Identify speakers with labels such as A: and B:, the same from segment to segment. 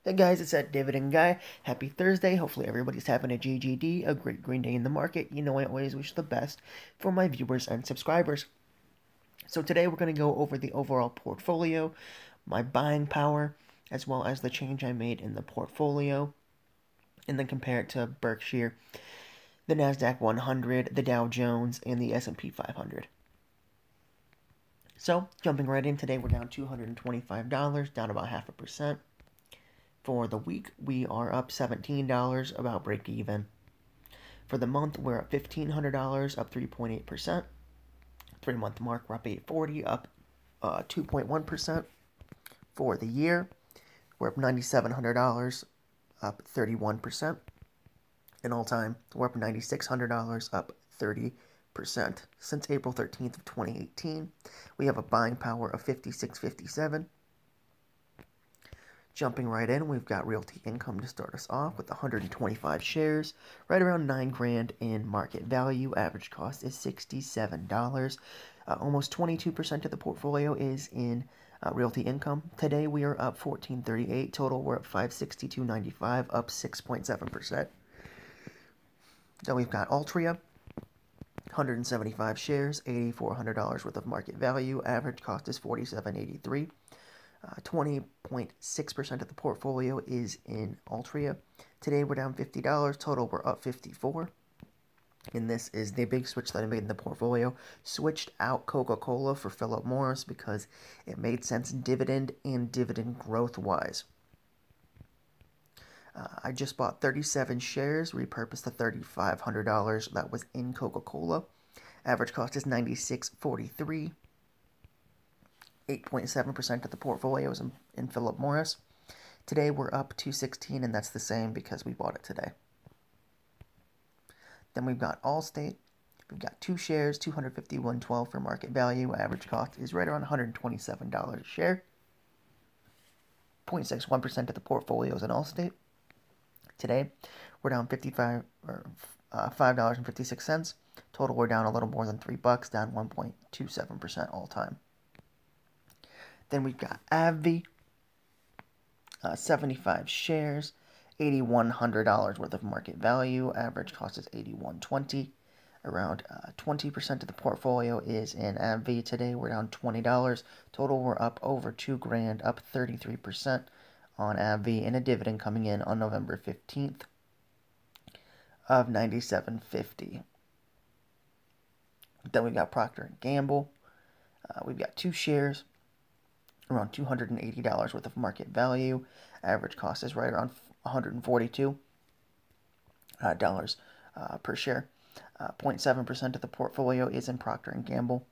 A: Hey guys, it's that Dividend guy. Happy Thursday. Hopefully everybody's having a GGD, a great green day in the market. You know I always wish the best for my viewers and subscribers. So today we're going to go over the overall portfolio, my buying power, as well as the change I made in the portfolio, and then compare it to Berkshire, the NASDAQ 100, the Dow Jones, and the S&P 500. So, jumping right in, today we're down $225, down about 0.5%. For the week, we are up $17, about break even. For the month, we're up $1,500, up 3.8%. 3-month mark, we're up $840, up 2.1%. For the year, we're up $9,700, up 31%. And all time, we're up $9,600, up 30%. Since April 13th of 2018, we have a buying power of 56.57. Jumping right in, we've got Realty Income to start us off with 125 shares, right around $9 grand in market value. Average cost is $67. Almost 22% of the portfolio is in Realty Income. Today we are up 1438. Total we're up 562.95, up 6.7%. Then we've got Altria, 175 shares, $8,400 worth of market value. Average cost is $47.83. 20.6% of the portfolio is in Altria. Today we're down $50. Total we're up $54. And this is the big switch that I made in the portfolio. Switched out Coca-Cola for Philip Morris because it made sense dividend and dividend growth-wise. I just bought 37 shares, repurposed the $3,500 that was in Coca-Cola. Average cost is $96.43. 8.7% of the portfolio is in Philip Morris. Today we're up $216, and that's the same because we bought it today. Then we've got Allstate. We've got 2 shares, $251.12 for market value. Average cost is right around $127 a share. 0.61% of the portfolio is in Allstate. Today we're down $5.56. Total we're down a little more than $3, down 1.27% all time. Then we've got ABBV, 75 shares, $8,100 worth of market value. Average cost is $81.20. Around 20% of the portfolio is in ABBV. Today we're down $20. Total we're up over $2 grand, up 33% on ABBV, and a dividend coming in on November 15th of $97.50. Then we've got Procter & Gamble. We've got 2 shares, around $280 worth of market value. Average cost is right around $142 per share. 0.7% of the portfolio is in Procter & Gamble.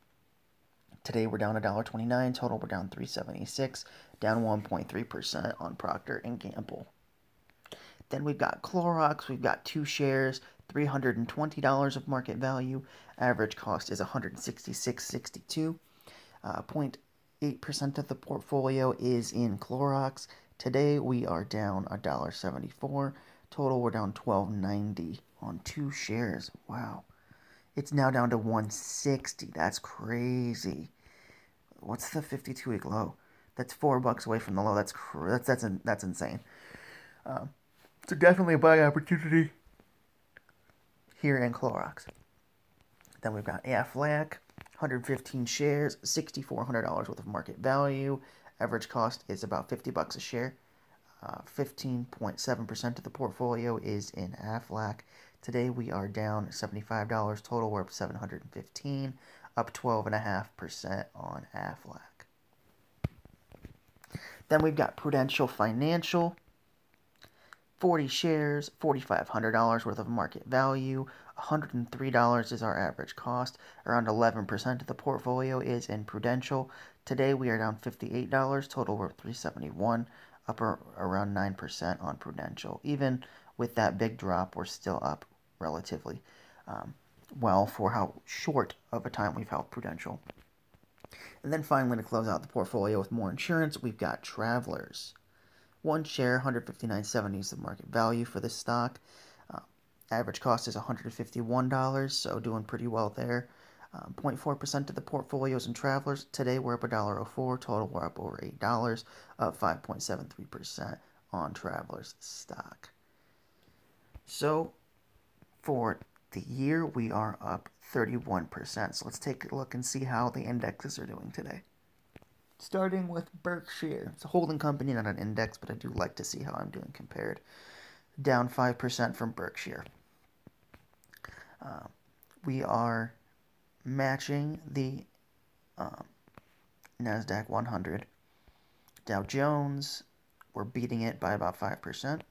A: Today we're down $1.29. Total we're down $3.76, down 1.3% on Procter & Gamble. Then we've got CLOX. We've got 2 shares, $320 of market value. Average cost is $166.62. 8% of the portfolio is in CLOX. Today we are down $1.74. Total we're down $12.90 on 2 shares. Wow. It's now down to $160. That's crazy. What's the 52-week low? That's $4 away from the low. That's insane. So definitely a buy opportunity here in CLOX. Then we've got Aflac, 115 shares, $6,400 worth of market value. Average cost is about $50 a share. 15.7% of the portfolio is in Aflac. Today we are down $75. Total we're up $715, up 12.5% on Aflac. Then we've got Prudential Financial. 40 shares, $4,500 worth of market value. $103 is our average cost. Around 11% of the portfolio is in Prudential. Today we are down $58. Total we're $371, up around 9% on Prudential. Even with that big drop, we're still up relatively well for how short of a time we've held Prudential. And then finally, to close out the portfolio with more insurance, we've got Travelers. 1 share, $159.70 is the market value for this stock. Average cost is $151, so doing pretty well there. 0.4% of the portfolio is in Travelers. Today we're up $1.04. Total we're up over $8, up 5.73% on Travelers stock. So for the year, we are up 31%. So let's take a look and see how the indexes are doing today. Starting with Berkshire. It's a holding company, not an index, but I do like to see how I'm doing compared. Down 5% from Berkshire. We are matching the NASDAQ 100. Dow Jones, we're beating it by about 5%.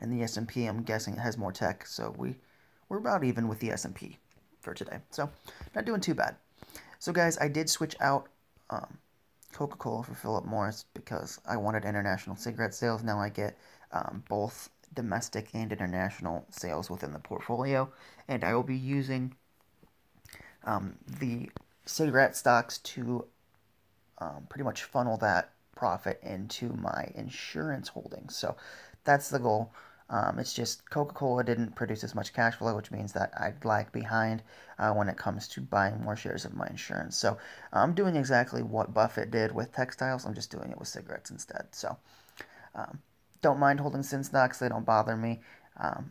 A: And the S&P, I'm guessing it has more tech, so we're about even with the S&P for today. So, not doing too bad. So, guys, I did switch out Coca-Cola for Philip Morris because I wanted international cigarette sales. Now I get both domestic and international sales within the portfolio. And I will be using the cigarette stocks to pretty much funnel that profit into my insurance holdings. So that's the goal. It's just Coca-Cola didn't produce as much cash flow, which means that I'd lag behind when it comes to buying more shares of my insurance. So I'm doing exactly what Buffett did with textiles. I'm just doing it with cigarettes instead. So don't mind holding sin stocks. They don't bother me.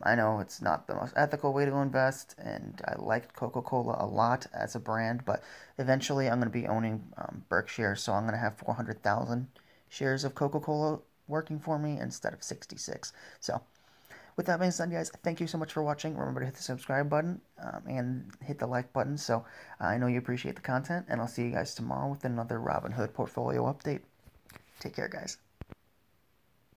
A: I know it's not the most ethical way to invest, and I liked Coca-Cola a lot as a brand, but eventually I'm going to be owning Berkshire, so I'm going to have 400,000 shares of Coca-Cola working for me instead of 66. So with that being said, guys, thank you so much for watching. Remember to hit the subscribe button and hit the like button, so I know you appreciate the content, and I'll see you guys tomorrow with another Robinhood portfolio update. Take care, guys.